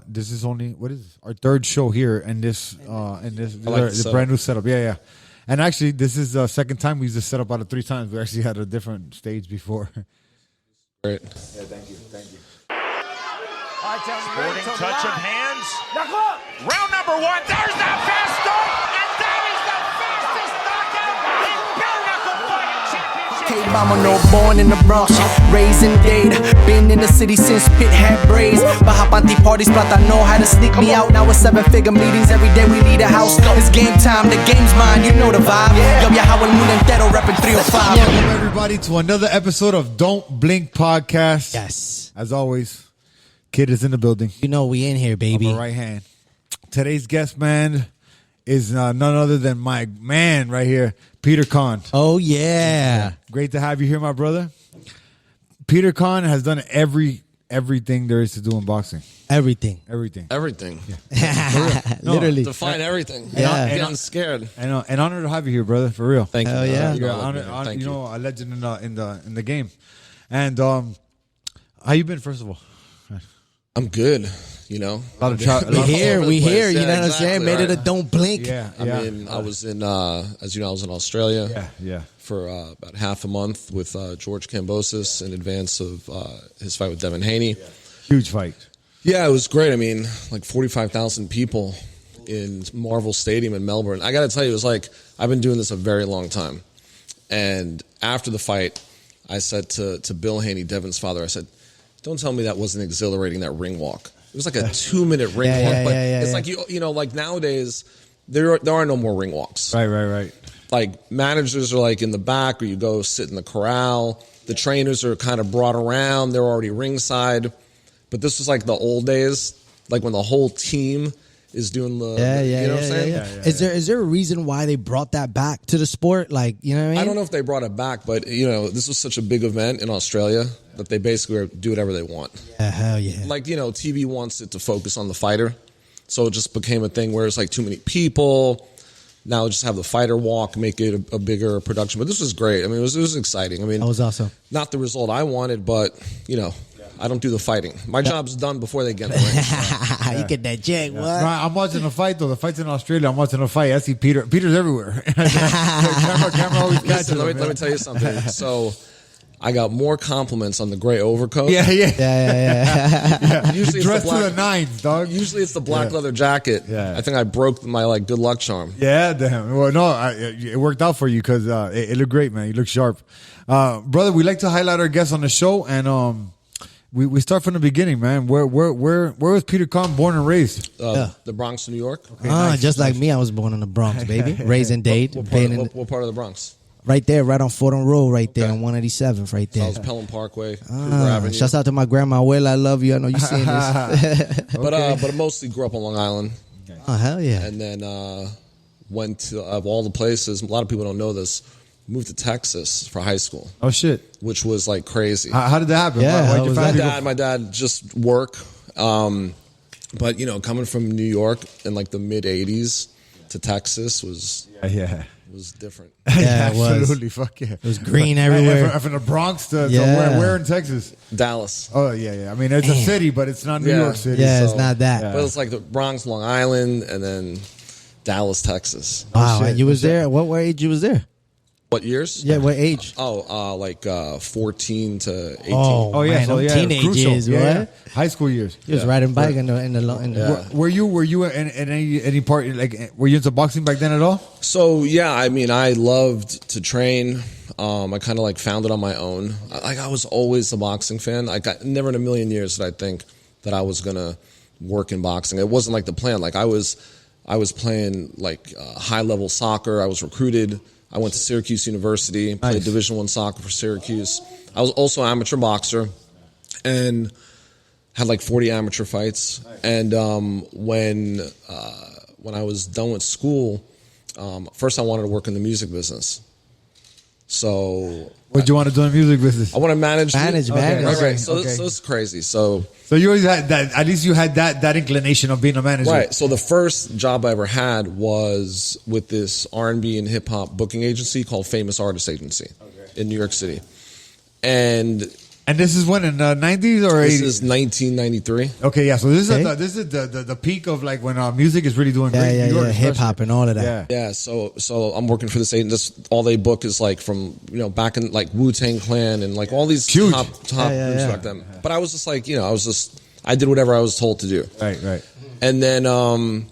This is only our third show here, and this the brand new setup. Yeah. And actually, this is the second time we used this setup out of 3 times. We actually had a different stage before. Great. Yeah, thank you. Sporting touch of hands. Round number 1. There's that fast start, and that is the fastest knockout in bare knuckle fighting championship. Hey, mama, no born in the Bronx, raised in Dade. Been in the city since Pit had braids. Bahapanti parties, plata know how to sneak me out. Now it's 7-figure meetings every day. We lead a house. It's game time, the game's mine. You know the vibe. Yo, viajado el mundo entero, reppin' 305. Welcome everybody to another episode of Don't Blink Podcast. Yes. As always, Kid is in the building. You know we in here, baby. On my right hand. Today's guest, man, is none other than my man right here, Peter Kahn. Oh, yeah. Great to have you here, my brother. Peter Kahn has done everything there is to do in boxing. Everything. Yeah. Literally. Define everything. Yeah. I'm getting scared. An honor to have you here, brother. For real. Thank you. Hell yeah. You're Thank you. a legend in the game. And how you been, first of all? I'm good. You know, A lot of trouble. We here. Yeah, You know what I'm exactly, saying? Made it a right. don't blink. Yeah. I mean, I was in, as you know, I was in Australia. Yeah. For about half a month with George Kambosos in advance of his fight with Devin Haney. Huge fight. Yeah, it was great. I mean, like 45,000 people in Marvel Stadium in Melbourne. I got to tell you, it was like, I've been doing this a very long time. And after the fight, I said to Bill Haney, Devin's father, I said, don't tell me that wasn't exhilarating, that ring walk. It was like a 2-minute ring walk. But it's like, you know, like nowadays, there are no more ring walks. Right. Like managers are like in the back, or you go sit in the corral. The trainers are kind of brought around. They're already ringside. But this was like the old days, like when the whole team is doing the, you know what I'm saying? Yeah. Is there a reason why they brought that back to the sport? Like, you know what I mean? I don't know if they brought it back, but you know, this was such a big event in Australia that they basically do whatever they want. Yeah, hell yeah. Like, you know, TV wants it to focus on the fighter. So it just became a thing where it's like too many people. Now just have the fighter walk, make it a bigger production. But this was great. I mean, it was exciting. I mean, That was awesome. Not the result I wanted, but, you know, I don't do the fighting. My job's done before they get in the ring. You get that check, what? Right, I'm watching a fight, though. The fight's in Australia. I'm watching a fight. I see Peter. Peter's everywhere. camera always catches Listen, him, let me tell you something. So I got more compliments on the gray overcoat. Yeah. Usually it's Dressed the black, to the nines, dog. Usually it's the black leather jacket. Yeah. I think I broke my like good luck charm. Yeah, damn. Well, no, it worked out for you because it looked great, man. You look sharp. Brother, we like to highlight our guests on the show, and we start from the beginning, man. Where was Peter Kahn born and raised? The Bronx, New York. Just like me, I was born in the Bronx, baby. Raised in Dade. What part of the Bronx? Right there, right on Fordham Road, right there on 187th, right So there. I was Pelham Parkway, Cooper Avenue. Shouts out to my grandma, Abuela. I love you. I know you seeing this. But I mostly grew up on Long Island, Oh, hell yeah. and then went to of all the places. A lot of people don't know this. Moved to Texas for high school, Oh shit! which was like crazy. How did that happen? Yeah, Why'd how your was family that? go- My dad just work. But you know, coming from New York in like the mid '80s to Texas was Yeah. different. Yeah, it was. Absolutely. Fuck yeah. It was green everywhere. From the Bronx to Yeah. where in Texas? Dallas. Oh yeah. I mean, it's a city, but it's not New Yeah. York City. Yeah, it's So- not that. But it's like the Bronx, Long Island, and then Dallas, Texas. Wow, shit. and you was there? What age you was there? What years? Yeah, what age? Like 14 to 18. Oh yeah. Man, So them yeah, teenage crucial. years, Yeah, what? yeah. High school years. He was riding bike in the Were you in any part, like, were you into boxing back then at all? So yeah, I mean, I loved to train. I kind of like found it on my own. I was always a boxing fan. Like never in a million years did I think that I was gonna work in boxing. It wasn't like the plan. Like I was playing like high level soccer. I was recruited. I went to Syracuse University, played Nice. Division I soccer for Syracuse. I was also an amateur boxer, and had like 40 amateur fights. And when I was done with school, first I wanted to work in the music business. So What do you want to do in the music business? I want to manage. Manage. Okay, so Okay. this is crazy. So You always had that. At least you had that inclination of being a manager. right. So the first job I ever had was with this R&B and hip hop booking agency called Famous Artist Agency in New York City, and And this is when in the 90s or 80s? This is 1993. Okay, yeah. So this is Okay. this is the peak of like when music is really doing great. Yeah, in New York, yeah, hip hop especially. and all of that. Yeah. Yeah, so I'm working for this agent. This all they book is like from back in like Wu-Tang Clan and like all these Huge. top Yeah, groups yeah. back then. But I was just like I did whatever I was told to do. Right. And then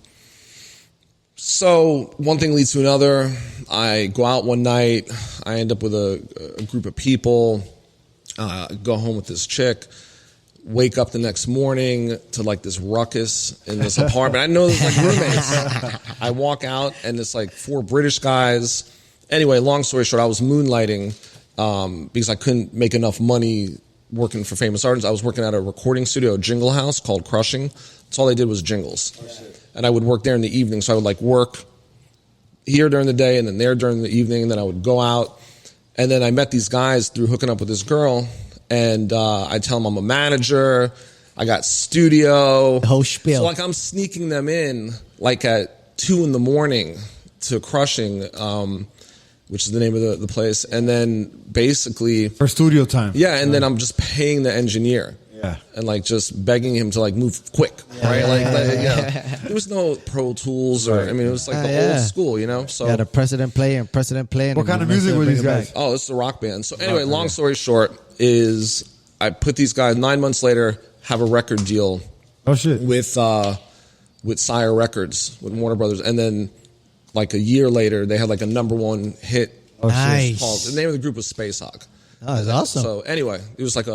so one thing leads to another. I go out one night. I end up with a group of people. Go home with this chick. Wake up the next morning to like this ruckus in this apartment. I know there's like roommates. I walk out and it's like 4 British guys. Anyway, long story short, I was moonlighting because I couldn't make enough money working for famous artists. I was working at a recording studio, a jingle house called Crushing. That's all they did was jingles. And I would work there in the evening. So I would like work here during the day and then there during the evening. And then I would go out. And then I met these guys through hooking up with this girl. And I tell them I'm a manager. I got studio. The whole spiel. So like I'm sneaking them in like at 2 a.m. to Crushing, which is the name of the place. And then basically, For studio time. yeah, and then I'm just paying the engineer. Yeah. And like just begging him to like move quick, right? There was no Pro Tools or, I mean, it was like the old school, So, Yeah, the president play. What kind of music were these guys? oh, it's a rock band. So anyway, long story short is I put these guys 9 months later, have a record deal Oh shit. with Sire Records, with Warner Brothers. And then like a year later, they had like a #1 hit. Oh, shit. Nice. Called, the name of the group was Space Hawk. Oh, that's awesome. So anyway, it was like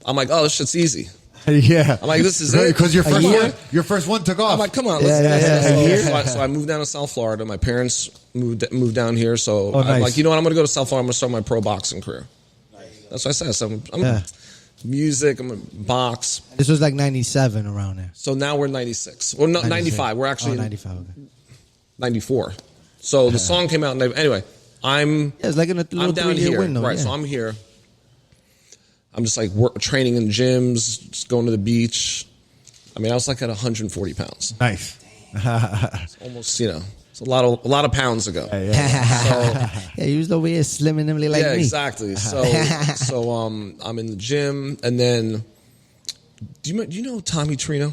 I'm like, oh, this shit's easy. Yeah. I'm like, this is it. Because your year? first one took off. I'm like, come on, Yeah, let's yeah. So I moved down to South Florida. My parents moved down here, so Oh, I'm nice. like, you know what? I'm going to go to South Florida. I'm going to start my pro boxing career. That's what I said. So I'm music. I'm going to box. This was like 97 around there. So now we're 96. Well, no, 95. We're actually 95. Okay. 94. So the song came out. Anyway, Yeah, it's like in a little I'm down 3-year here, window. right? yeah. So I'm here. I'm just like training in gyms, just going to the beach. I mean, I was like at 140 pounds. Nice. Almost, it's a lot of pounds ago. Yeah, you was over here slim and nimbly like Yeah, me. exactly. So I'm in the gym, and then do you know Tommy Trino?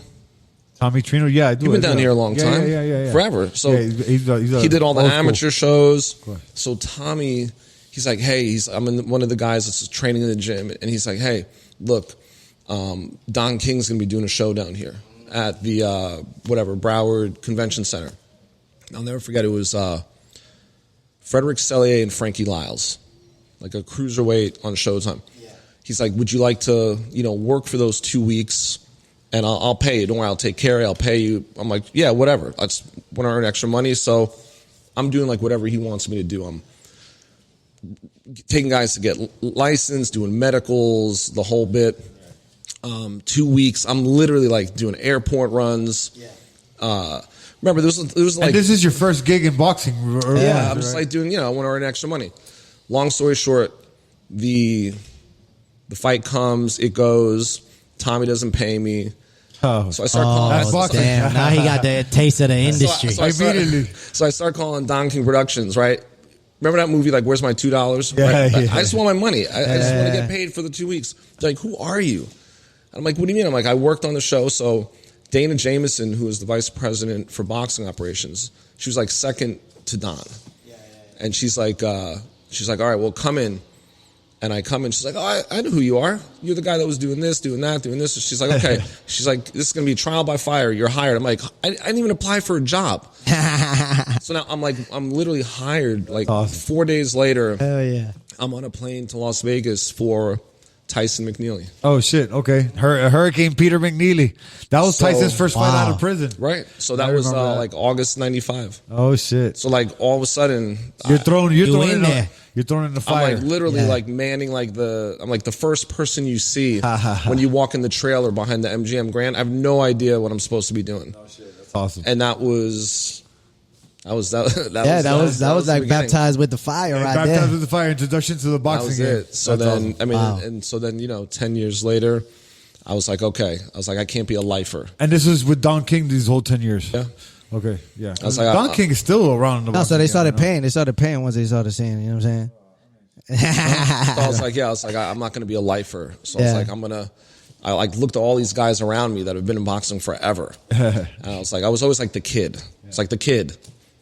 Tommy Trino, yeah, I do. You've been down here a long time. Yeah. Forever. So yeah, he's he did all the old school. amateur shows. course. So Tommy, he's like, hey, I'm one of the guys that's training in the gym, and he's like, hey, look, Don King's gonna be doing a show down here at the Broward Convention Center. I'll never forget. It was Frederick Sellier and Frankie Lyles, like a cruiserweight on Showtime. Yeah. He's like, would you like to, work for those 2 weeks? And I'll pay you. Don't worry, I'll take care of you. I'll pay you. I'm like, yeah, whatever. I just want to earn extra money. So I'm doing like whatever he wants me to do. I'm taking guys to get licensed, doing medicals, the whole bit. 2 weeks. I'm literally like doing airport runs. Yeah. Remember, there was like. And this is your first gig in boxing. Yeah, I'm just like doing, I want to earn extra money. Long story short, the fight comes, it goes. Tommy doesn't pay me. Oh. So I start calling. That's boxing. Damn, now he got the taste of the industry. So I start calling Don King Productions, right? Remember that movie, like, Where's My $2? Right? Yeah. I just want my money. I just want to get paid for the 2 weeks. They're like, who are you? I'm like, what do you mean? I'm like, I worked on the show. So Dana Jameson, who was the vice president for boxing operations, she was like second to Don. And she's like, all right, well, come in. And I come in, she's like, oh, I know who you are. You're the guy that was doing this, doing that, doing this. So she's like, okay. She's like, this is going to be trial by fire. You're hired. I'm like, I didn't even apply for a job. So now I'm literally hired. Like awesome. 4 days later, Hell yeah. I'm on a plane to Las Vegas for Tyson McNeeley. Oh shit! Okay, Hurricane Peter McNeeley. That was Tyson's first fight out of prison. Right. So that I was remember that. like August '95. Oh shit! So like all of a sudden, You're thrown in there. You're thrown in the I'm fire. like literally Yeah. like manning I'm like the first person you see when you walk in the trailer behind the MGM Grand. I have no idea what I'm supposed to be doing. Oh shit! That's awesome. And that was like the beginning. baptized with the fire right Baptized there. with the fire. Introduction to the That boxing was game. it. So That's then awesome. I mean, Wow. and so then 10 years later, I was like, okay. I was like, I can't be a lifer. And this was with Don King these whole 10 years. Yeah. Okay. Yeah. I was like, Don King is still around. In the No, so boxing they game, started you know? paying. They started paying once they started seeing. You know what I'm saying? I was like, I'm not going to be a lifer. So I was like, I like looked at all these guys around me that have been in boxing forever. And I was always like the kid. It's like the kid.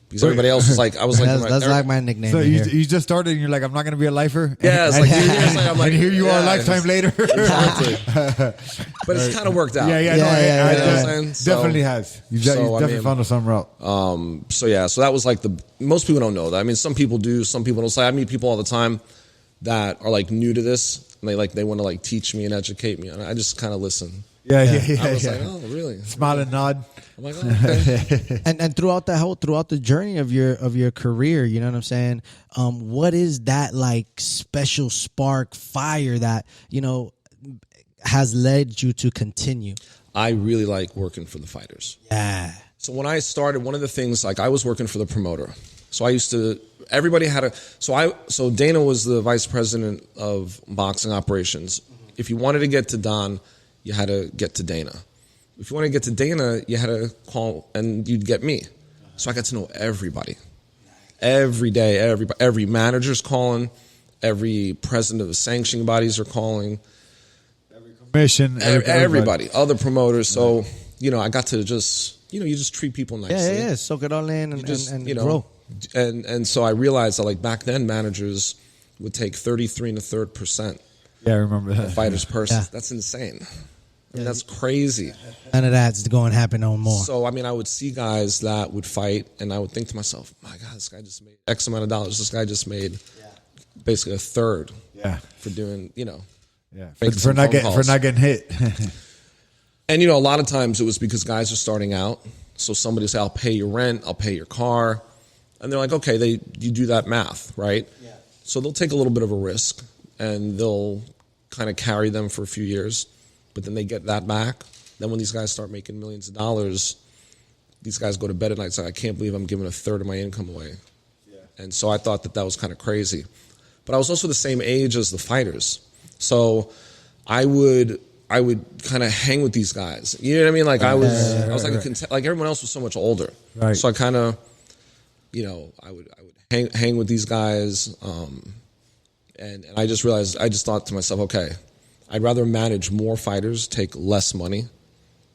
Because everybody else was like, that's like my nickname. So you just started and you're like, I'm not going to be a lifer? Yeah, it's like 2 years later, I'm like, and here you are a lifetime later. Exactly. But it's kind of worked out. Definitely has. You've definitely found some route. So that was like most people don't know that. I mean, some people do, some people don't. So I meet people all the time that are like new to this, and they want to like teach me and educate me, and I just kind of listen. I was like, oh, really? Smile and nod. I'm like, oh, okay. and throughout the journey of your career, you know what I'm saying? What is that like special spark fire that, you know, has led you to continue? I really like working for the fighters. Yeah. So when I started, one of the things, like I was working for the promoter. So I used to, everybody had so Dana was the vice president of boxing operations. If you wanted to get to Don, you had to get to Dana. If you wanted to get to Dana, you had to call and you'd get me. So I got to know everybody. Every day, every manager's calling, every president of the sanctioning bodies are calling. Every commission, everybody, other promoters. So, you know, I got to just, you know, you just treat people nicely. Yeah. Soak it all in and grow. And so I realized that like back then managers would take 33 1/3%. Yeah, I remember that. Fighters' purses. Yeah. That's insane. I mean, that's crazy. None of that's going to happen no more. So, I mean, I would see guys that would fight, and I would think to myself, my God, this guy just made X amount of dollars. This guy just made basically a third for doing, you know. Yeah, for not getting hit. And, you know, a lot of times it was because guys are starting out. So somebody will say, I'll pay your rent, I'll pay your car. And they're like, okay, you do that math, right? Yeah. So they'll take a little bit of a risk, and they'll kind of carry them for a few years. But then they get that back. Then when these guys start making millions of dollars, these guys go to bed at night and say, I can't believe I'm giving a third of my income away. Yeah. And so I thought that was kind of crazy. But I was also the same age as the fighters. So I would kind of hang with these guys. You know what I mean? Like I was like everyone else was so much older. Right. So I kind of, you know, I would hang with these guys. And I just realized, I just thought to myself, okay, I'd rather manage more fighters, take less money,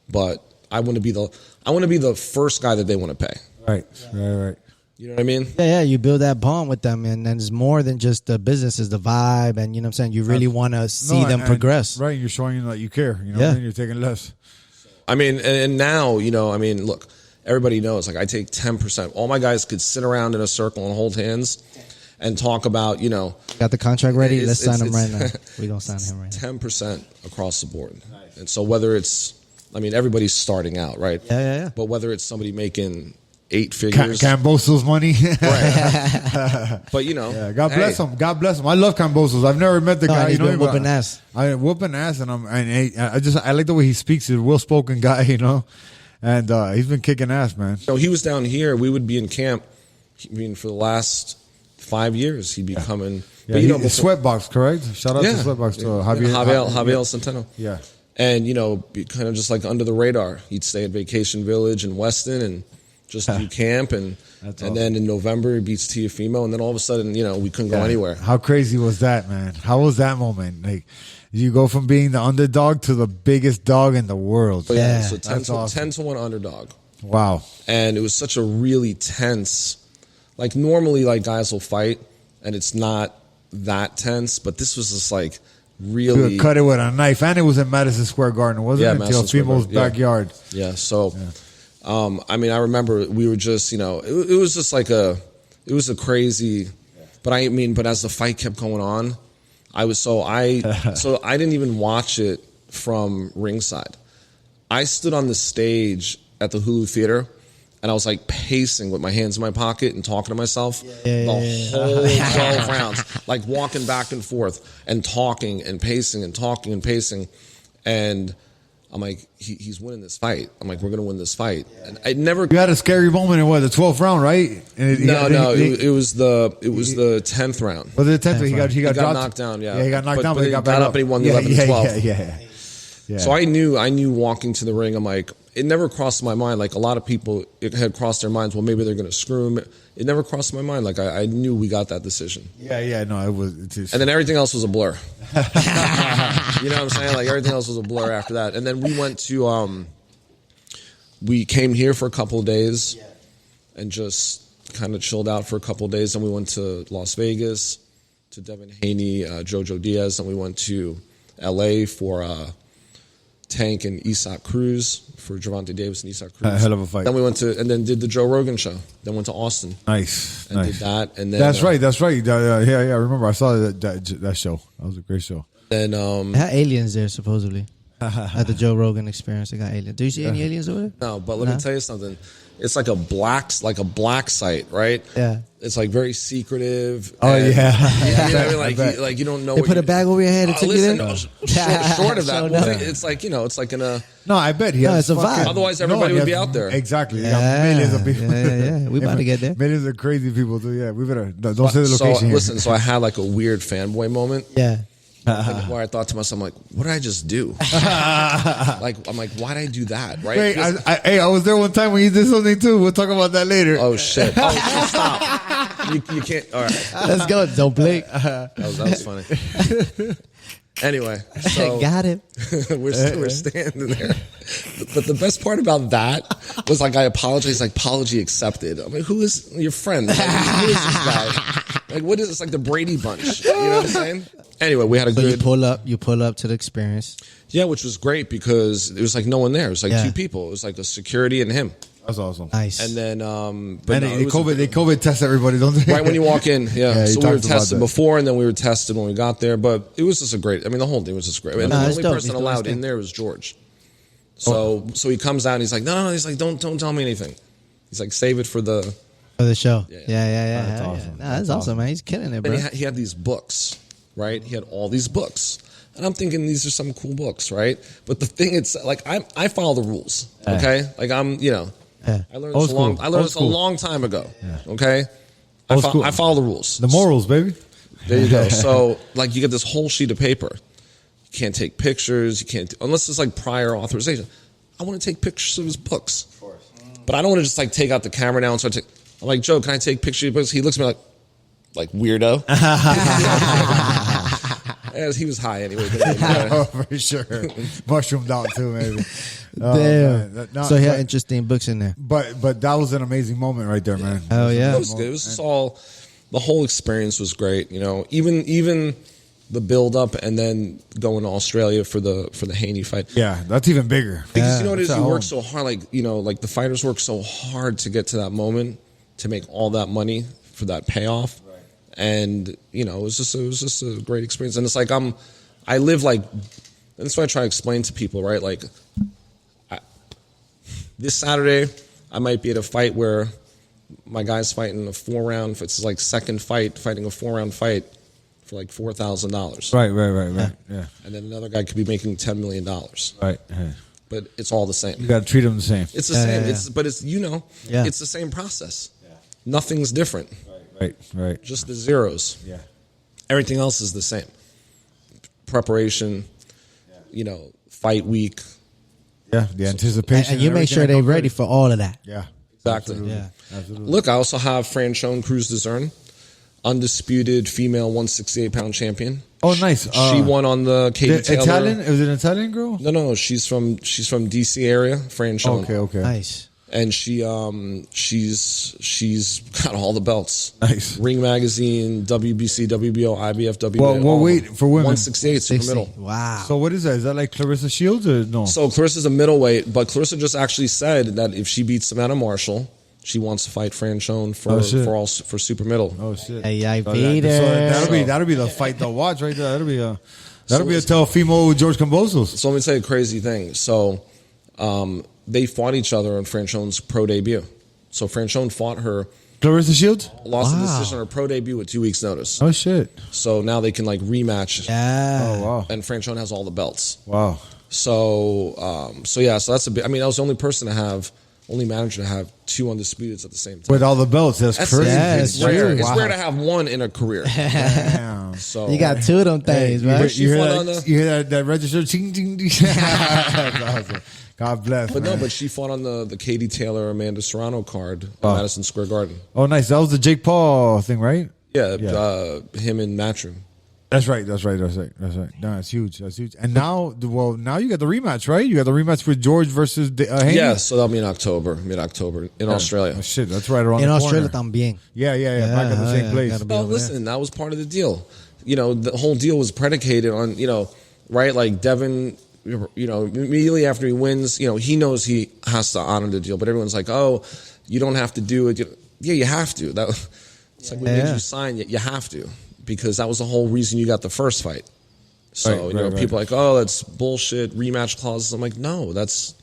but I want to be the first guy that they want to pay. Right. You know what I mean? Yeah, you build that bond with them, and it's more than just the business, it's the vibe, and you know what I'm saying? You really want to see them progress. Right, you're showing that you care, you know what I mean? You're taking less. I mean, and now, you know, I mean, look, everybody knows, like I take 10%. All my guys could sit around in a circle and hold hands and talk about, you know. Got the contract ready? Let's sign him right now. We're going to sign him right now. 10% across the board. Nice. And so whether it's, I mean, everybody's starting out, right? Yeah. But whether it's somebody making 8 figures. Kambosos money. Right. But, you know. Yeah, God bless him. God bless him. I love Kambosos. I've never met the guy. He's been whooping ass. I whooping ass, and I like the way he speaks. He's a well-spoken guy, you know. And he's been kicking ass, man. So he was down here. We would be in camp. I mean, for the last 5 years, he'd be coming. Yeah, but, you know, Sweatbox, correct? Shout out to Sweatbox, to Javier Centeno. Yeah. And, you know, be kind of just like under the radar. He'd stay at Vacation Village in Weston and just do camp. And then in November, he beats Teofimo. And then all of a sudden, you know, we couldn't go anywhere. How crazy was that, man? How was that moment? Like, you go from being the underdog to the biggest dog in the world. So 10 to 1 underdog. Wow. And it was such a really tense. Like normally, like guys will fight, and it's not that tense. But this was just like really cut it with a knife, and it was in Madison Square Garden, wasn't it? Teofimo's backyard. Yeah. So, I mean, I remember we were just, you know, it was just like it was a crazy. But but as the fight kept going on, so I didn't even watch it from ringside. I stood on the stage at the Hulu Theater. And I was like pacing with my hands in my pocket and talking to myself the whole 12 rounds, like walking back and forth and talking and pacing and talking and pacing. And I'm like, he's winning this fight. I'm like, we're going to win this fight. And I never. You had a scary moment in the 12th round, right? It was the 10th round. Was it the 10th? He got knocked down. Yeah, he got knocked down, but he got up and he won the 11 to 12. Yeah. So I knew walking to the ring, I'm like, it never crossed my mind. Like a lot of people, it had crossed their minds. Well, maybe they're going to screw him. It never crossed my mind. Like I knew we got that decision. Yeah, no, it was. And then everything else was a blur. You know what I'm saying? Like everything else was a blur after that. And then we went to, we came here for a couple of days and just kind of chilled out for a couple of days. Then we went to Las Vegas, to Devin Haney, Jojo Diaz. And we went to LA for Tank and Isak Cruz, for Gervonta Davis and Isak Cruz. A hell of a fight. Then we went to, and then did the Joe Rogan show. Then went to Austin. Nice. And did that. And then That's right. Yeah, I remember. I saw that show. That was a great show. Then They had aliens there, supposedly. At the Joe Rogan Experience, they got aliens. Do you see any aliens over there? no, but let me tell you something. It's like a black site, right? Yeah. It's like very secretive. Oh, and, yeah. You know what I mean? Like you don't know. They what put you, a bag over your head and took you listen, there? no, short of that, So well, no. it's like it's like in a. No, I bet he No, has it's a fucking- vibe. Otherwise, everybody he would be has- out there. Exactly. He got Yeah. millions of people. Yeah. We about to get there. Millions of crazy people too. Yeah, we better don't say the location So here. listen, so I had like a weird fanboy moment. Yeah. Where I thought to myself, I'm like, what did I just do? Like, I'm like, why did I do that? Right? Wait, 'Cause- I was there one time when you did something too. We'll talk about that later. oh shit! Oh, stop! You can't. All right, Let's go. Don't blink. that was funny. Anyway, so Got it. we're standing there. But the best part about that was like I apologized, like apology accepted. I'm like, who is your friend? Like, who is this guy? Like, what is this? Like the Brady Bunch? You know what I'm saying? Anyway, we had a So good you pull up to the Experience. yeah, which was great because it was like no one there. It was like Yeah. two people. It was like the security and him. That's awesome. Nice. And then, And but no, they it was- COVID test everybody, don't they? right when you walk in, yeah. he So we were talked about tested that. before, and then we were tested when we got there. But it was just a great. I mean, the whole thing was just great. And No, the it's only dope. person He's doing allowed his in thing. there was George. So he comes out and he's like, no. He's like, don't tell me anything. He's like, save it for the. For the show. Yeah. That's Yeah. awesome. Nah, that's awesome, man. He's killing it, bro. And he had these books, right? He had all these books. And I'm thinking these are some cool books, right? But the thing, it's like I follow the rules, okay? Like I learned Old this school. I learned Old this a school. long time ago, okay? Old school. I follow the rules. The morals, baby. There you go. So like you get this whole sheet of paper. You can't take pictures. You can't unless it's like prior authorization. I want to take pictures of his books, of course. But I don't want to just like take out the camera now and start. I'm like, Joe, can I take pictures of your books? He looks at me like weirdo. As he was high anyway. Oh, for sure. Mushroomed out too, maybe. Oh, Damn. man. No, So he had but- interesting books in there. But that was an amazing moment right there, man. Oh, yeah. It was good. It was just all, the whole experience was great. You know, even the build up and then going to Australia for the Haney fight. Yeah, that's even bigger. Because you know what it is, That's you at work home. so hard. Like like the fighters work so hard to get to that moment to make all that money for that payoff. Right. And it was just a great experience. And it's like I live like, and that's why I try to explain to people, right? Like this Saturday, I might be at a fight where my guy's fighting a 4-round. If it's like second fight, fighting a 4-round fight for like $4,000. Right. Yeah. And then another guy could be making $10 million. Right. Yeah. But it's all the same. You got to treat them the same. It's the same. yeah. But it's Yeah. it's the same process. Yeah. Nothing's different. Right. Just the zeros. Yeah. Everything else is the same. Preparation, fight week. Yeah. The anticipation. And you make sure they're ready for all of that. Yeah. Exactly. Absolutely. Yeah. Absolutely. Look, I also have Franchone Cruz Dezern, undisputed female 168-pound champion. Oh, nice. She won on the Katie The Taylor. Italian? Is it an Italian girl? No, she's from DC area, Franchone. Okay. Nice. And she's got all the belts. Nice. Ring Magazine, WBC, WBO, IBF, WBO. Well, wait, for women. 168 super 60. middle. Wow. So what is that? Is that like Clarissa Shields or no? So Clarissa's a middleweight, but Clarissa just actually said that if she beats Savannah Marshall, she wants to fight Franchone for super middle. Oh shit! Hey, I So beat that- her. so that'll be the fight to watch right there. That'll be a Teofimo George Kambosos. So let me tell you a crazy thing. So they fought each other on Franchone's pro debut. So Franchone fought her, Clarissa Shields. lost the decision on her pro debut with 2 weeks notice. Oh shit! So now they can like rematch. Yeah. Oh wow! And Franchone has all the belts. Wow! So that's a bit. I mean, I was the only person to have only manager to have 2 undisputeds at the same time. With all the belts, that's crazy. Yeah, It's it's rare. true. It's Wow. rare to have 1 in a career. Damn. So You got 2 of them things, you, right? hear, She you, hear fought that, on the- you hear that register? Ching, ching, ching. That's awesome. God bless. But man. no, but she fought on the Katie Taylor Amanda Serrano card at Oh. Madison Square Garden. Oh, nice. That was the Jake Paul thing, right? Yeah, Yeah. him in Matchroom. That's right. No, that's huge. That's huge. And now, well, now you got the rematch, right? You got the rematch with George versus Haney? Yeah, so that'll be in October, mid-October in Australia. Oh, shit, that's right around In the Australia corner. también. Yeah. Back at the same place. gotta be Well, over there. listen, that was part of the deal. You know, the whole deal was predicated on, you know, right? Like Devin, you know, immediately after he wins, you know, he knows he has to honor the deal. But everyone's like, oh, you don't have to do it. Yeah, you have to. It's like we made you sign, you have to. Because that was the whole reason you got the first fight. So, Right, people are like, oh, that's bullshit, rematch clauses. I'm like, no, it's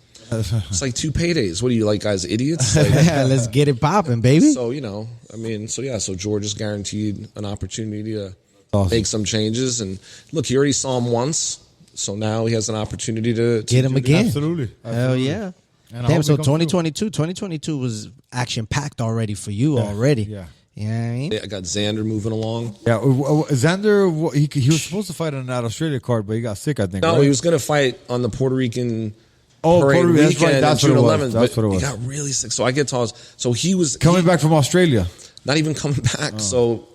like 2 paydays. What are you, like, guys, idiots? Like, Yeah, let's get it popping, baby. so, you know, I mean, so George is guaranteed an opportunity to Awesome. make some changes. And look, he already saw him once. So now he has an opportunity to Get him do that. again. Absolutely. Hell yeah. And I Damn, hope so he comes through. 2022 was action packed already for you already. Yeah. You know what I mean? I got Xander moving along. Yeah, Xander, he was supposed to fight on that Australia card, but he got sick, I think. No, right? he was going to fight on the Puerto Rican Puerto parade Rican, that's weekend right, that's on June what it was. 11th. That's but what it was. He got really sick. So I get tossed. So he was coming back from Australia. not even coming back. Oh. So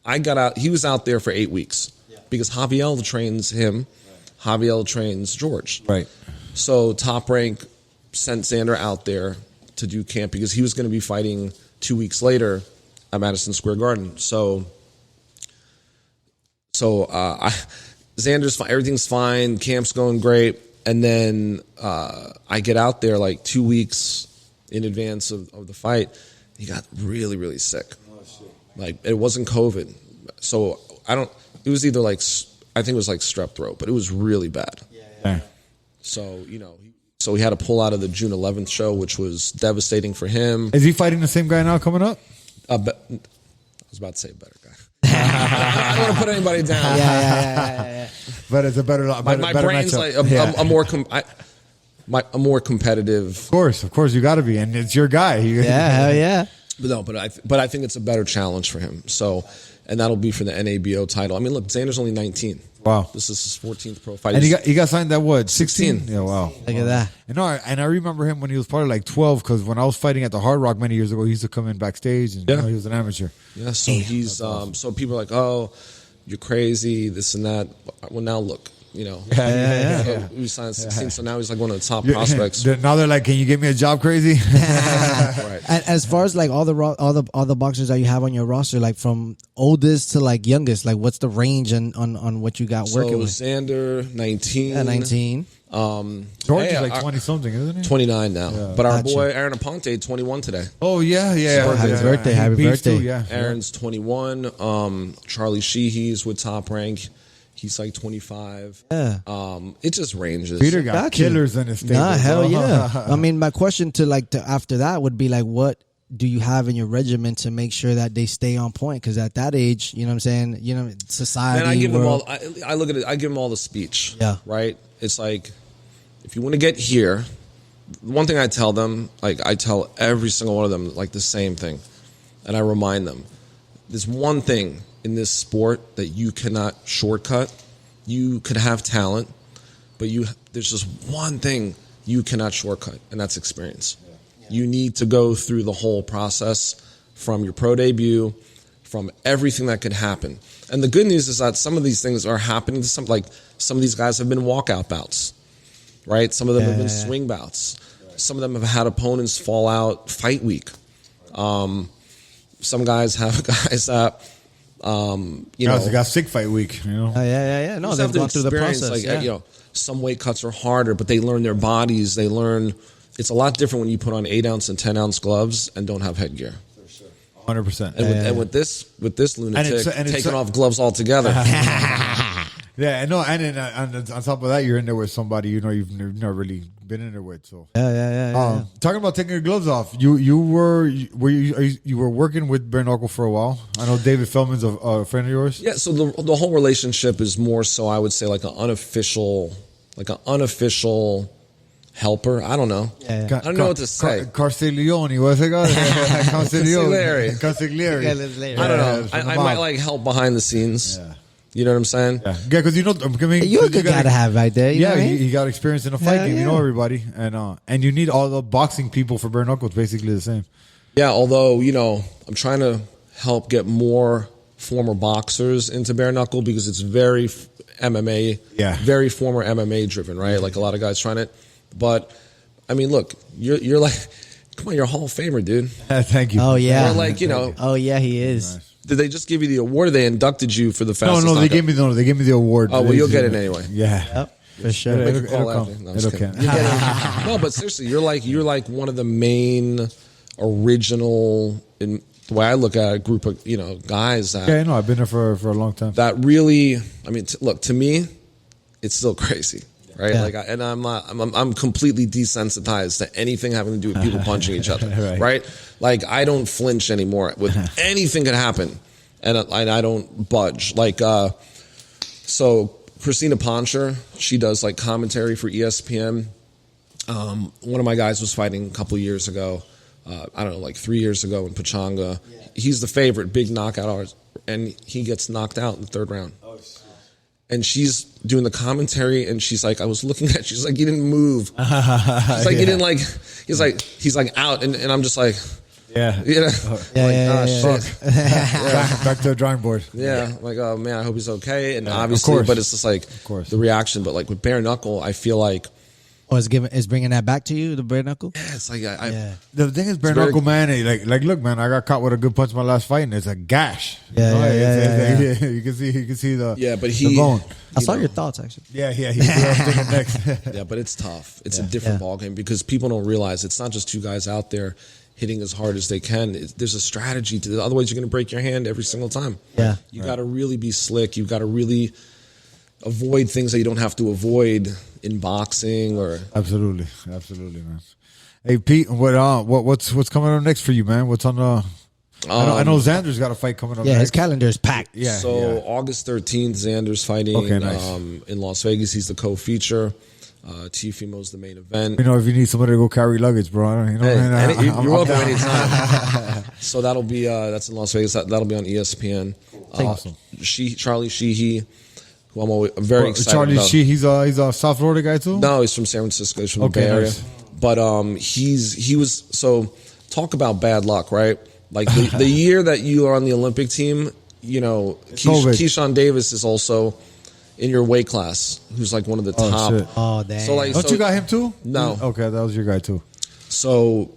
I got out. He was out there for 8 weeks because Javier trains him. Javier trains George. Right. So Top Rank sent Xander out there to do camp because he was going to be fighting 2 weeks later at Madison Square Garden. So Xander's fine. Everything's fine. Camp's going great. And then I get out there like 2 weeks in advance of the fight. He got really, really sick. Like, it wasn't COVID. So it was either like, I think it was like strep throat, but it was really bad. Yeah. So, you know, so he had to pull out of the June 11th show, which was devastating for him. Is he fighting the same guy now coming up? I was about to say a better guy. I don't want to put anybody down. Yeah. But it's a better My better brain's matchup. like a more competitive. Of course, you got to be, and it's your guy. Yeah, hell yeah. But I think it's a better challenge for him. So, and that'll be for the NABO title. I mean, look, Xander's only 19. Wow. This is his 14th pro fight. And he got signed at what, 16? 16. Yeah, wow. Look at that. And I remember him when he was probably like 12, because when I was fighting at the Hard Rock many years ago, he used to come in backstage, and Yeah. he was an amateur. Yeah, so he's so people are like, oh, you're crazy, this and that. Well, now look, you know, Yeah. we signed 16, so now he's like one of the top prospects. Now they're like, can you get me a job, crazy? Right. And as far as like all the boxers that you have on your roster, like from oldest to like youngest, like what's the range on what you got working So with? Xander, 19. Yeah, 19. George is like 20 something, isn't he? 29 now. But our Gotcha. boy Aaron Aponte, 21 today. Oh yeah. Happy birthday, He happy beefs birthday. Too, yeah. Aaron's 21. Charlie Sheehy's with Top Rank. He's like 25. Yeah. It just ranges. Peter got Got you. killers in his stable. Nah, hell bro. yeah. I mean, my question to after that would be like, what do you have in your regimen to make sure that they stay on point? Because at that age, you know what I'm saying, you know, society. Man, I give them world- all. I look at it. I give them all the speech. Yeah. Right. It's like, if you want to get here, one thing I tell them, like I tell every single one of them, like the same thing, and I remind them, there's one thing in this sport that you cannot shortcut. You could have talent, but there's just one thing you cannot shortcut, and that's experience. You need to go through the whole process from your pro debut, from everything that could happen. And the good news is that some of these things are happening to some of these guys have been walkout bouts, right? Some of them have been swing bouts. Some of them have had opponents fall out fight week. Some guys have guys that, you know, Guys got sick fight week. You know. Yeah. No, just they've have to gone through the experience, process. like, you know, some weight cuts are harder, but they learn their bodies. They learn. It's a lot different when you put on 8-ounce and 10-ounce gloves and don't have headgear. 100%. And with this lunatic and it's taking off gloves altogether. Yeah, I know, and on top of that, you're in there with somebody you've never really been in there with. So Yeah. talking about taking your gloves off, you were working with bare knuckle for a while. I know David Feldman's a friend of yours. Yeah, so the whole relationship is more so, I would say, like an unofficial helper. I don't know. Yeah. I don't know what to say. Carciglione, what's it called? Consigliere. Consigliere. I don't know. from the I mob. might like help behind the scenes. Yeah. You know what I'm saying? Yeah, because I mean, You're a good guy to have right there. You know Yeah, what I mean? he got experience in a fight Hell game. You yeah. know everybody, and you need all the boxing people for bare knuckles. Basically the same. Yeah, although, I'm trying to help get more former boxers into bare knuckle because it's very MMA, very former MMA driven, right? Like a lot of guys trying it. But, I mean, look, you're like, come on, you're a Hall of Famer, dude. Thank you. Oh, yeah. Or like, Oh, yeah, he is. Nice. did they just give you the award or they inducted you for the fastest No, they knockout? gave me the award. Oh, well, you'll get it anyway. Yeah. Yep, for sure. Make a It'll call come. after. No, I'm just It'll kidding. come. No, but seriously, you're like one of the main original, in the way I look at it, group of guys that Yeah, no, I've been there for a long time. that really. I mean, look, to me, it's still crazy, right? Yeah. Like, I'm completely desensitized to anything having to do with people punching each other, Right. right? Like, I don't flinch anymore. With anything could happen, and I don't budge. Like, so Christina Poncher, she does like commentary for ESPN. One of my guys was fighting a couple years ago. I don't know, like 3 years ago in Pachanga. Yeah. He's the favorite, big knockout artist, and he gets knocked out in the third round. Oh, and she's doing the commentary, and she's like, I was looking at, she's like, he didn't move. She's like, he didn't like, he's like out, and I'm just like, Yeah. Shit. Back to the drawing board. Yeah, like, oh man, I hope he's okay. And obviously, course. but it's just like the reaction. But like with bare knuckle, I feel like, Oh, is bringing that back to you, the bare knuckle? yeah, it's like The thing is, bare very- knuckle, man. Like, look, man. I got caught with a good punch in my last fight, and it's a gash. Yeah. You can see the but the bone. I saw your thoughts, actually. Yeah. He's thinking next. yeah, but it's tough. It's a different ballgame because people don't realize it's not just two guys out there hitting as hard as they can. There's a strategy to it. Otherwise, you're going to break your hand every single time. Yeah. You got to really be slick. You got to really avoid things that you don't have to avoid in boxing or. Absolutely, man. Hey, Pete, what's coming up next for you, man? What's on the? I know Xander's got a fight coming up. Yeah, his next. calendar is packed. Yeah. So August 13th, Xander's fighting Okay, nice. in Las Vegas. He's the co-feature. Tiafimo's the main event. You know, if you need somebody to go carry luggage, bro, Hey, you're welcome anytime. So that'll be that's in Las Vegas. That'll be on ESPN. Awesome. Charlie Sheehy, who I'm very excited Charlie about. Shee, he's a South Florida guy too. No, he's from San Francisco. He's from the Bay Area. nice. But he was so talk about bad luck, right? Like the year that you are on the Olympic team, Keyshawn Davis is also in your weight class, who's like one of the top. Shit. Oh, damn. So like, Don't you got him too? No. Okay, that was your guy too. So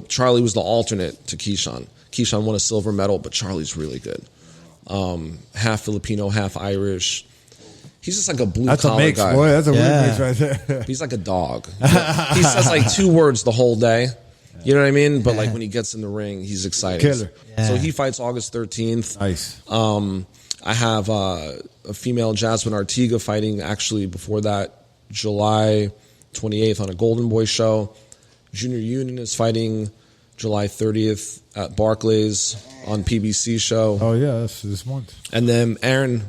Charlie was the alternate to Keyshawn. Keyshawn won a silver medal, but Charlie's really good. Half Filipino, half Irish. He's just like a blue That's a collar mix, guy. boy. That's a weird mix right there. He's like a dog. He says like 2 words the whole day. You know what I mean? But like when he gets in the ring, he's excited. Killer. Yeah. So he fights August 13th. Nice. I have a female Jasmine Artiga fighting actually before that, July 28th on a Golden Boy show. Junior Union is fighting July 30th at Barclays on PBC show. Oh yeah, that's this month. And then Aaron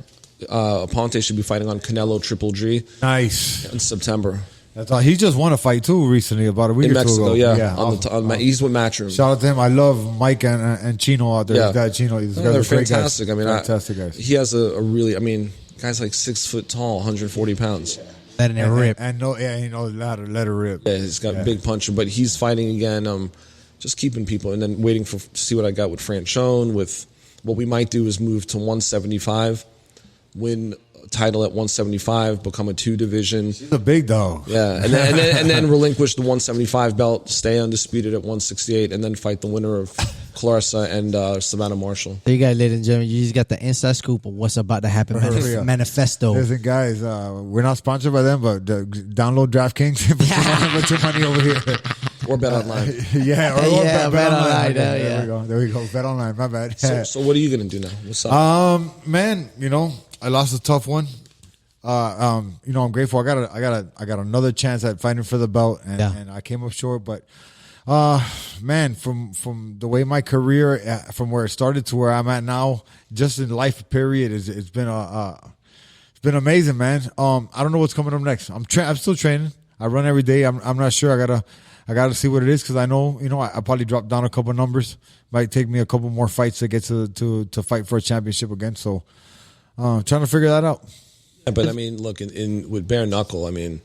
Aponte should be fighting on Canelo Triple G Nice. in September. That's all. He just won a fight too recently, about a week In or two Mexico, ago. yeah. He's with Matchroom. Shout out to him. I love Mike and Chino out there. Yeah. His guy Chino. These guys They're are great fantastic. guys. I mean, fantastic guys. He has a really, guy's like 6 foot tall, 140 pounds. Letting it rip. And no, yeah, he knows let her rip. Yeah, he's got a big puncher, but he's fighting again. Just keeping people, and then waiting to see what I got with Franchone. With what we might do is move to 175, win a title at 175, become a 2 division. He's a big dog. Yeah, and then relinquish the 175 belt, stay undisputed at 168, and then fight the winner of Clarissa and Savannah Marshall. There you go, ladies and gentlemen. You just got the inside scoop of what's about to happen. Manifesto. Listen, guys, we're not sponsored by them, but download DraftKings and put your money over here. Or Bet Online. Yeah, Bet Online. Okay, there we go. Bet Online. My bad. So what are you going to do now? What's up? Man, I lost a tough one. I'm grateful. I got another chance at fighting for the belt, and I came up short. But, man, from the way my career, from where it started to where I'm at now, just in life period, it's been amazing, man. I don't know what's coming up next. I'm still training. I run every day. I'm not sure. I gotta see what it is because I know I probably dropped down a couple numbers. Might take me a couple more fights to get to fight for a championship again. So trying to figure that out. Yeah, but I mean, look, in with bare knuckle, I mean,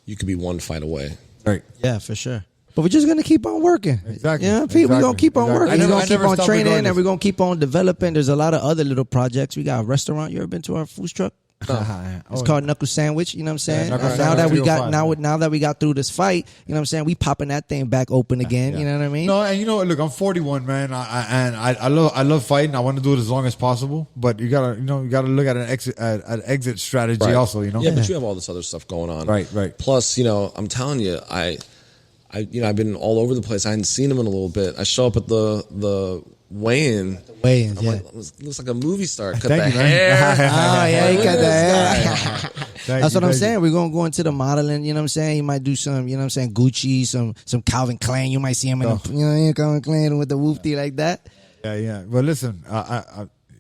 you could be one fight away. Right. Yeah, for sure. But we're just gonna keep on working. Exactly. Yeah, Pete, we're gonna keep on working. We're gonna keep on training, regardless. and we're gonna keep on developing. There's a lot of other little projects. We got a restaurant. You ever been to our food truck? It's called Knuckle Sandwich. You know what I'm saying? Knuckle Now Sandwich that we 305, got now that we got through this fight, you know what I'm saying? We popping that thing back open again. You know what I mean? No, and look, I'm 41, man. I love fighting. I want to do it as long as possible. But you gotta look at an exit strategy Right. also. Yeah, but you have all this other stuff going on. Right. Plus, I'm telling you, I've been all over the place. I hadn't seen him in a little bit. I show up at the weigh-in. Weigh-ins, I'm yeah. like, looks like a movie star. Cut Thank the you, man. hair. Oh, yeah, you Look got at that. this guy. That's what I'm saying. We're gonna go into the modeling. You know what I'm saying? You might do some, you know what I'm saying, Gucci, some Calvin Klein. You might see him in Calvin Klein with the woofy like that. Yeah. But listen,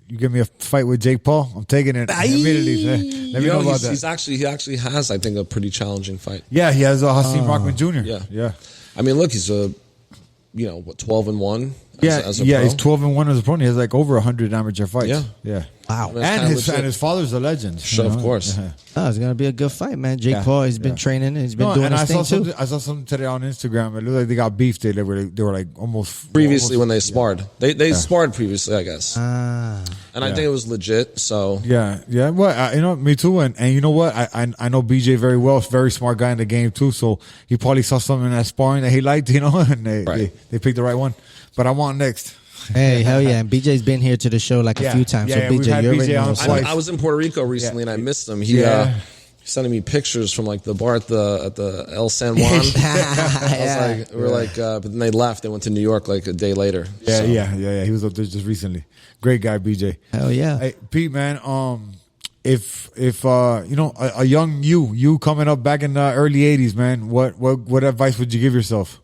you give me a fight with Jake Paul, I'm taking it immediately. Let me know about that. He actually has, I think, a pretty challenging fight. Yeah, he has Hasim Rockman Jr. Yeah. I mean, look, he's 12-1. As a pro. He's 12-1 as a pro. And he has like over 100 amateur fights. Yeah. Wow. That's And his father's a legend. Sure, of course. Oh, it's gonna be a good fight, man. Jake Paul, he's been training. He's been doing his thing too. I saw something today on Instagram. It looked like they got beef. They were like almost Previously, when they sparred, they sparred previously, I guess. And I think it was legit. So yeah. Well, me too. And you know what? I know BJ very well. Very smart guy in the game too. So he probably saw something in that sparring that he liked. And they picked the right one. But I want next. Hey, hell yeah. And BJ's been here to the show like a few times. So we've had BJ, you BJ already on know. twice. I was in Puerto Rico recently and I missed him. He sending me pictures from like the bar at the El San Juan. But then they left. They went to New York like a day later. Yeah. He was up there just recently. Great guy, BJ. Hell yeah. Hey, Pete, man. If a young you coming up back in the early '80s, man, what advice would you give yourself?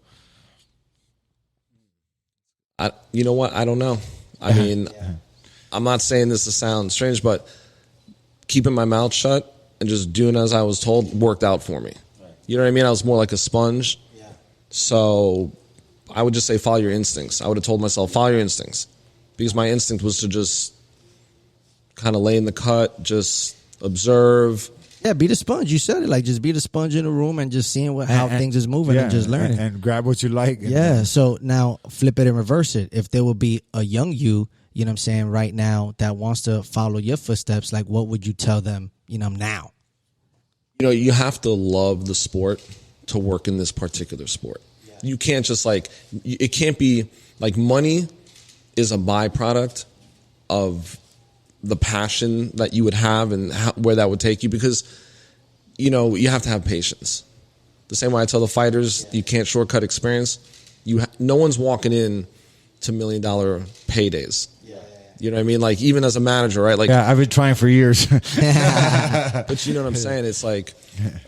You know what? I don't know. I mean, I'm not saying this to sound strange, but keeping my mouth shut and just doing as I was told worked out for me. You know what I mean? I was more like a sponge. Yeah. So I would just say follow your instincts. I would have told myself follow your instincts because my instinct was to just kind of lay in the cut, just observe. Yeah, be the sponge. You said it. Like, just be the sponge in the room and just seeing how things is moving and just learning. And grab what you like. So now flip it and reverse it. If there would be a young you know what I'm saying, right now that wants to follow your footsteps, like what would you tell them, now? You have to love the sport to work in this particular sport. Yeah. You can't just it can't be like money is a byproduct of the passion that you would have and where that would take you because, you have to have patience. The same way I tell the fighters, you can't shortcut experience. No one's walking in to $1 million paydays. You know what I mean? Like, even as a manager, right? Like, I've been trying for years. But you know what I'm saying? It's like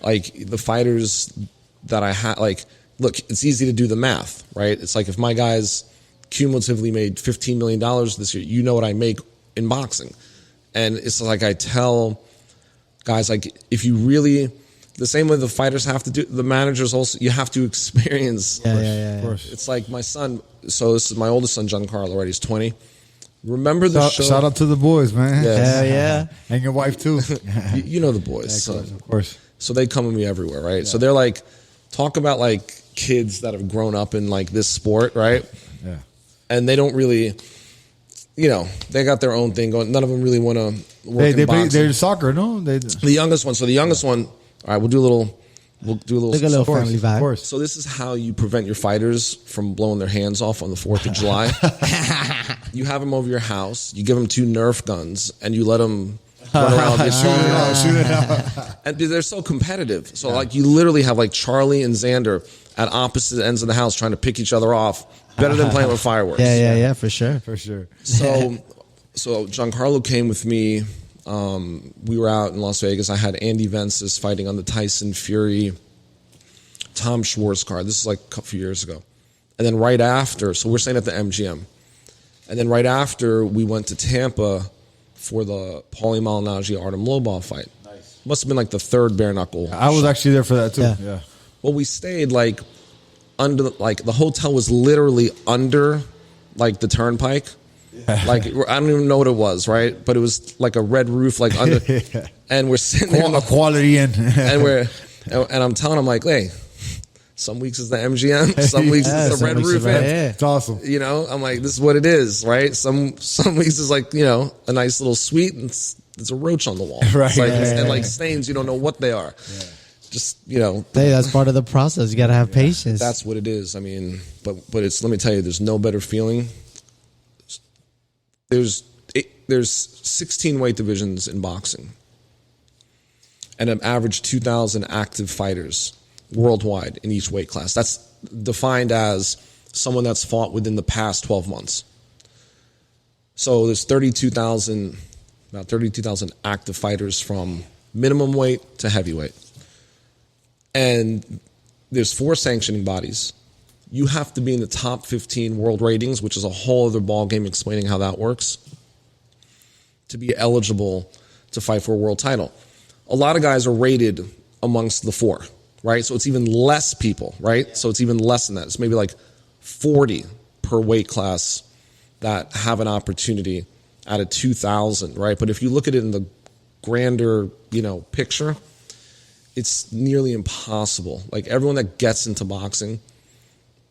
the fighters that I had, look, it's easy to do the math, right? It's like if my guys cumulatively made $15 million this year, what I make in boxing. And it's like I tell guys, like, if you really, the same way the fighters have to do, the managers also, you have to experience. Of course. It's like my son, so this is my oldest son, Giancarlo, right? He's 20. Remember the show? Shout out to the boys, man. Yes. Hell yeah. And your wife, too. you know the boys. Of course. So they come with me everywhere, right? Yeah. So they're like, talk about like kids that have grown up in like this sport, right? Yeah. And they don't really, they got their own thing going. None of them really want to work in boxing. They're soccer, no? The youngest one. So the youngest one, all right, we'll do a little Like a little family vibe. Of course. So this is how you prevent your fighters from blowing their hands off on the 4th of July. You have them over your house. You give them 2 Nerf guns, and you let them run around and shoot it out. And dude, they're so competitive. So like you literally have like Charlie and Xander at opposite ends of the house trying to pick each other off. Better than playing with fireworks. Yeah, for sure. For sure. So Giancarlo came with me. We were out in Las Vegas. I had Andy Vences fighting on the Tyson Fury Tom Schwartz card. This is like a few years ago. And then right after, so we're staying at the MGM. And then right after, we went to Tampa for the Paulie Malignaggi Artem Lobov fight. Nice. Must have been like the 3rd bare knuckle. I was actually there for that too. Yeah. Well, we stayed like under, like the hotel was literally under like the turnpike. Like I don't even know what it was, right? But it was like a red roof, like under, and we're sitting there, A quality inn. and I'm telling him like, hey, some weeks is the MGM, some weeks is the red roof inn. It's awesome. You know, I'm like, this is what it is, right? Some weeks is like, you know, a nice little suite, and there's a roach on the wall, Right? It's like, and like stains, you don't know what they are. Yeah. Just, you know, Hey, that's part of the process. You got to have patience. that's what it is. I mean, but it's, let me tell you, there's no better feeling. There's 16 weight divisions in boxing, and an average 2,000 active fighters worldwide in each weight class. That's defined as someone that's fought within the past 12 months. So there's about 32,000 active fighters from minimum weight to heavyweight. And there's 4 sanctioning bodies. You have to be in the top 15 world ratings, which is a whole other ballgame explaining how that works, to be eligible to fight for a world title. A lot of guys are rated amongst the 4, right? So it's even less people, right? So it's even less than that. It's maybe like 40 per weight class that have an opportunity out of 2,000, right? But if you look at it in the grander, you know, picture, it's nearly impossible. Like everyone that gets into boxing,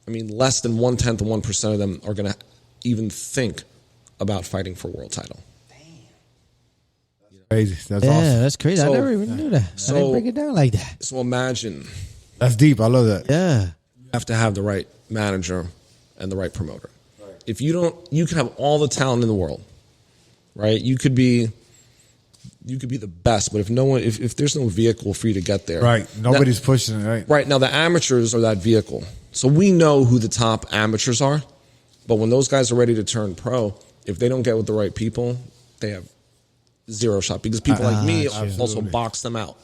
I mean, less than 1/10 of 1% of them are going to even think about fighting for a world title. Crazy. That's yeah, awesome. that's crazy. I never even knew that. I didn't break it down like that. So imagine That's deep. I love that. Yeah. you have to have the right manager and the right promoter. Right. If you don't, you can have all the talent in the world, right? You could be the best, but if there's no vehicle for you to get there, Right. Nobody's pushing it, right? Right. Now the amateurs are that vehicle. So we know who the top amateurs are, but when those guys are ready to turn pro, if they don't get with the right people, they have zero shot, because people like me also box them out.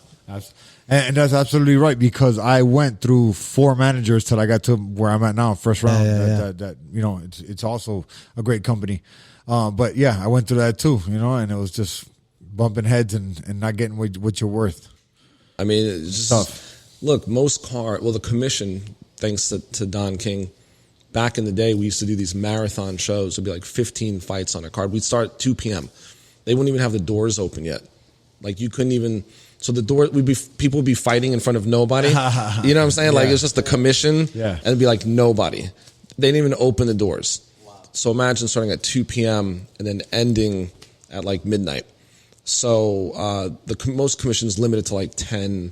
And that's absolutely right, because I went through 4 managers till I got to where I'm at now, first round. That you know, it's also a great company. But yeah, I went through that too, you know, and it was just bumping heads and not getting what you're worth. I mean, it's just tough. Look, the commission, thanks to Don King, back in the day, we used to do these marathon shows. It'd be like 15 fights on a card. We'd start at 2 p.m. They wouldn't even have the doors open yet. Like you couldn't even. So the door people would be fighting in front of nobody. You know what I'm saying? Like it's just the commission, and it'd be like nobody. They didn't even open the doors. Wow. So imagine starting at 2 p.m. and then ending at like midnight. So most commissions limited to like 10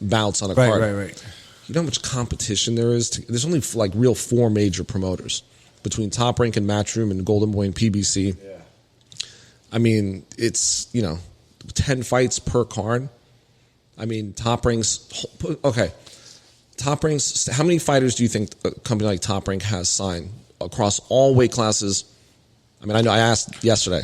bouts on a card. Right. You know how much competition there is? There's only like real 4 major promoters between Top Rank and Matchroom and Golden Boy and PBC. Yeah. I mean, it's, you know, 10 fights per card. I mean, Top Rank's, okay. Top Rank's, how many fighters do you think a company like Top Rank has signed across all weight classes? I mean, I asked yesterday.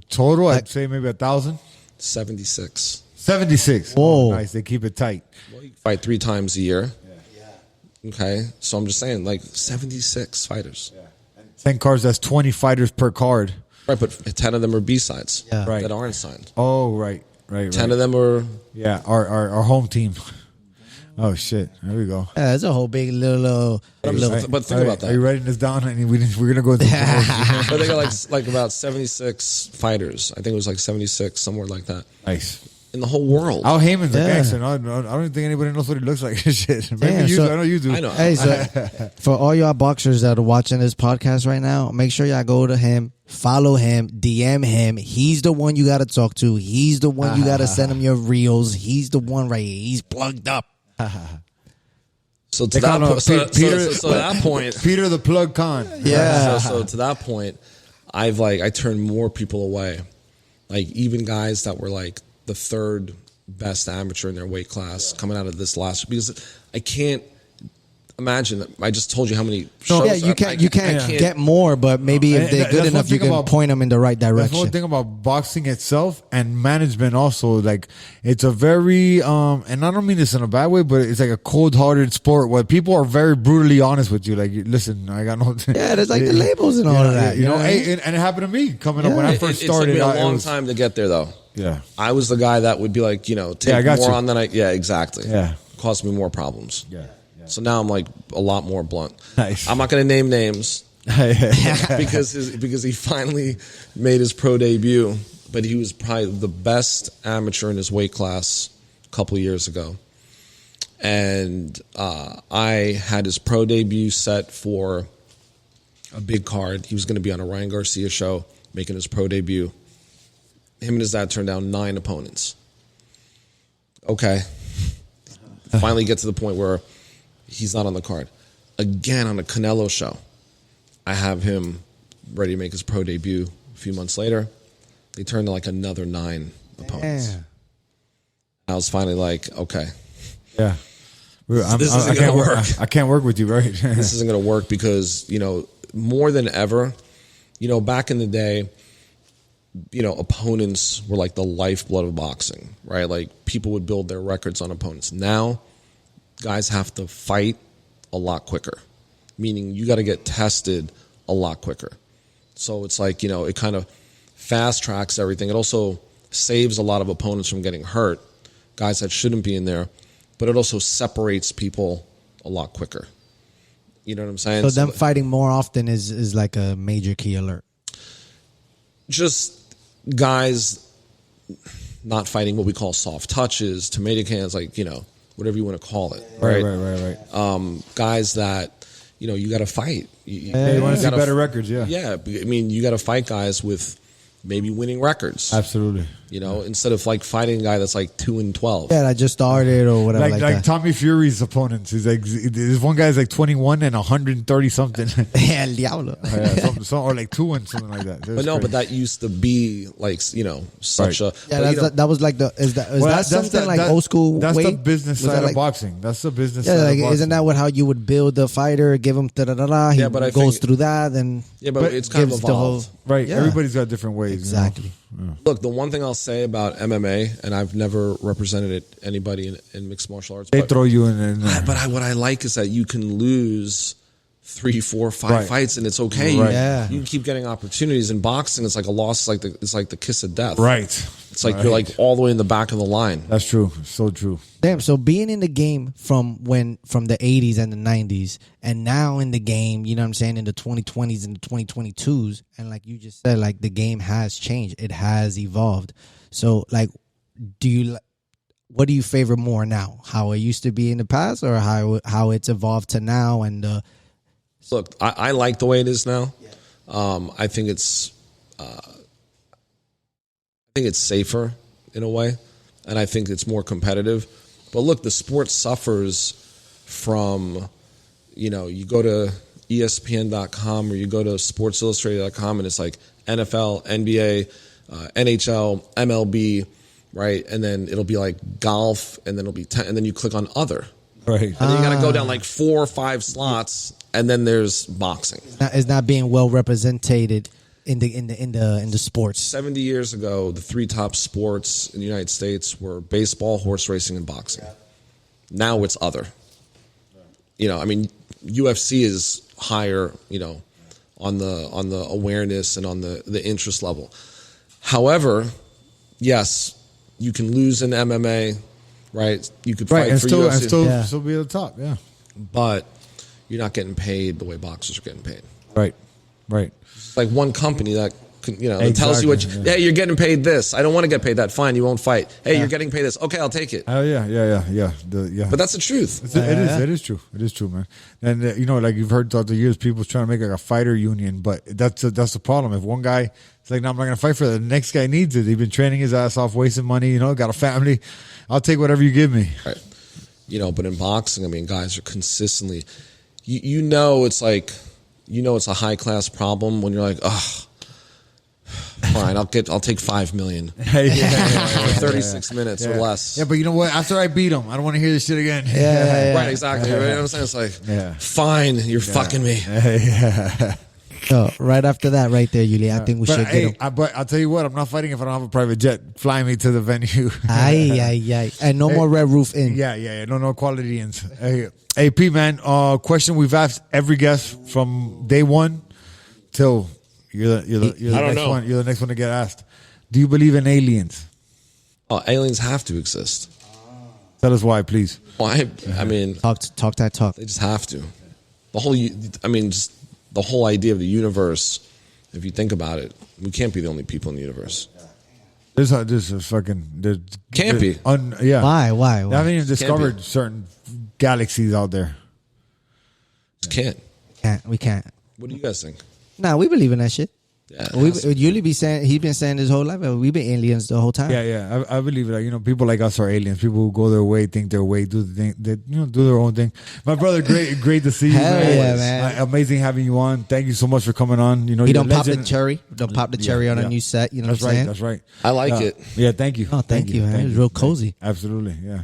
Total, I'd say maybe 1,000. 76. 76. Whoa. Oh, nice. They keep it tight. Well, you fight 3 times a year. Yeah. Okay. So I'm just saying, like 76 fighters. Yeah. 10 cards, that's 20 fighters per card. Right, but 10 of them are B-sides that aren't signed. Oh, right. 10 of them are... Yeah, our home team. Oh, shit. There we go. Yeah, that's a whole big little But think about that. Are you writing this down? We're going to go into But they got like about 76 fighters. I think it was like 76, somewhere like that. Nice. In the whole world. Al Heyman's a gangster. I don't even think anybody knows what he looks like. Shit. Maybe you do. I know you do. I know. Hey, so for all y'all boxers that are watching this podcast right now, make sure y'all go to him, follow him, DM him. He's the one you got to talk to. He's the one you got to send him your reels. He's the one right here. He's plugged up. So to that point, Peter the Plug Kahn. Yeah. So to that point, I turned more people away. Like even guys that were like the 3rd best amateur in their weight class coming out of this last, because imagine, I just told you how many shows. Yeah, you can't get more, but maybe if they're good enough, you can point them in the right direction. That's one thing about boxing itself and management also. Like, it's a very, and I don't mean this in a bad way, but it's like a cold-hearted sport where people are very brutally honest with you. Like, listen, I got no... Yeah, there's like the labels and all of that. You know, and it happened to me coming up when I first started. It took me a long time to get there, though. Yeah. I was the guy that would be like, take more on than Yeah, exactly. Yeah. Caused me more problems. Yeah. So now I'm like a lot more blunt. Nice. I'm not going to name names because he finally made his pro debut, but he was probably the best amateur in his weight class a couple of years ago. And I had his pro debut set for a big card. He was going to be on a Ryan Garcia show, making his pro debut. Him and his dad turned down 9 opponents. Okay. Finally get to the point where he's not on the card. Again, on a Canelo show, I have him ready to make his pro debut a few months later. They turned to like another 9 opponents. Damn. I was finally like, okay. Yeah. This isn't going to work. I can't work with you, right? This isn't going to work because, more than ever, back in the day, opponents were like the lifeblood of boxing, right? Like, people would build their records on opponents. Now, guys have to fight a lot quicker, meaning you got to get tested a lot quicker. So it's like, it kind of fast tracks everything. It also saves a lot of opponents from getting hurt, guys that shouldn't be in there, but it also separates people a lot quicker. You know what I'm saying? So them fighting more often is like a major key alert. Just guys not fighting what we call soft touches, tomato cans, like, whatever you want to call it. Right. Guys that, you got to fight. You want to see better records, yeah. Yeah. I mean, you got to fight guys with maybe winning records. Absolutely. Instead of like fighting a guy that's like 2-12. Yeah, that just started or whatever. Like that. Tommy Fury's opponents. He's like, this one guy's like 21 and 130 something. El Diablo. Or like 2 and something like that. But that used to be like, such a. Yeah, that was like is that something like old school? That's weight? the business side of boxing. That's the business side of boxing. Isn't that how you would build the fighter? Give him he goes through that and but it's kind of evolved. Right. Yeah. Everybody's got different ways. Exactly. Yeah. Look, the one thing I'll say about MMA, and I've never represented anybody in mixed martial arts. They throw you in there. But what I like is that you can lose 3, 4, 5 fights, and it's okay. Right. Yeah. You can keep getting opportunities. In boxing, it's like a loss. It's like the kiss of death. Right. It's like you're like all the way in the back of the line. That's true. So true. Damn. So being in the game from the 80s and the 90s, and now in the game, you know what I'm saying, in the 2020s and the 2022s, and like you just said, like the game has changed. It has evolved. So like, what do you favor more now? How it used to be in the past, or how it's evolved to now? And look, I like the way it is now. I think it's safer in a way, and I think it's more competitive. But look, the sport suffers from, you go to ESPN.com or you go to SportsIllustrated.com and it's like NFL, NBA, NHL, MLB, right? And then it'll be like golf, and then it'll be 10, and then you click on other. Right. And then you got to go down like 4 or 5 slots, and then there's boxing. it's not being well represented in the sports. 70 years ago, the 3 top sports in the United States were baseball, horse racing, and boxing. Now it's other. I mean, UFC is higher, on the awareness and on the interest level. However, yes, you can lose in MMA, right? You could fight for UFC, and still be at the top, yeah. but you're not getting paid the way boxers are getting paid. Right. It's like one company that that tells you what. Hey, you're getting paid this. I don't want to get paid that. Fine, you won't fight. Hey, you're getting paid this. Okay, I'll take it. Oh yeah. But that's the truth. It is true. It is true, man. And like you've heard throughout the years, people trying to make like a fighter union, but that's the problem. If one guy is like, no, I'm not going to fight for the next guy needs it. He's been training his ass off, wasting money. Got a family. I'll take whatever you give me. Right. But in boxing, I mean, guys are consistently. It's like, it's a high class problem when you're like, oh, fine. I'll take $5 million for 36 minutes or less. Yeah, but you know what? After I beat him, I don't want to hear this shit again. Right, exactly. You know what I'm saying? It's like, fine, you're fucking me. So right after that, right there, Uly, I think we should get him. But I'll tell you what, I'm not fighting if I don't have a private jet. Fly me to the venue. Ay. And no more Red Roof Inn. Yeah. No quality ins. Hey, P, man, question we've asked every guest from day one till you're the next one. You're the next one to get asked. Do you believe in aliens? Oh, aliens have to exist. Tell us why, please. Well, I mean, Talk that talk. they just have to. Just the whole idea of the universe. If you think about it, we can't be the only people in the universe. This is fucking. Can't be. Why? They haven't even discovered certain galaxies out there. Just can't. We can't. What do you guys think? Nah, we believe in that shit. Yeah, Uly he's been saying his whole life, we've been aliens the whole time. Yeah. I believe it. You know, people like us are aliens. People who go their way, think their way, do the thing, do their own thing. My brother, great to see you. Hell yeah, man. Amazing having you on. Thank you so much for coming on. You know, We you're don't a pop the legend. cherry. Don't pop the cherry on a new set. You know what I'm saying? That's right. I like it. Yeah, thank you. Oh, thank you, man. It was real cozy. Absolutely, yeah.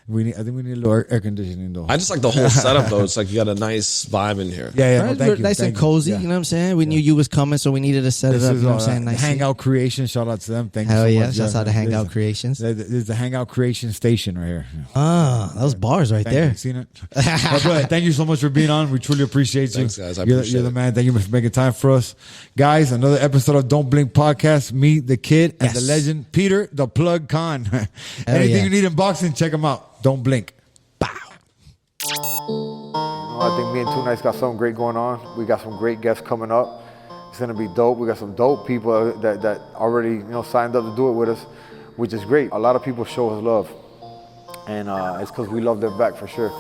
I think we need a little air conditioning though. I just like the whole setup though. It's like you got a nice vibe in here. Yeah. Right? No, thank you. Nice and cozy. You know what I'm saying? We knew you was coming, so we needed to set it This up. is You know what I'm saying? Nice. Hangout Creation. Shout out to them. Thank you Hell so yeah. much. Shouts out to Hangout Creations. This is the Hangout Creation station right here. Ah, those bars right Thank there. you. Seen it? My brother, thank you so much for being on. We truly appreciate you. Thanks, guys. I You're appreciate the it. man. Thank you for making time for us. Guys, another episode of Don't Blink Podcast. Me, the kid, and the legend, Peter, the Plug Kahn. Anything you need in boxing, check him out. Don't blink. I think me and Two Nights got something great going on. We got some great guests coming up. It's gonna be dope. We got some dope people that already signed up to do it with us, which is great. A lot of people show us love, and it's because we love them back for sure.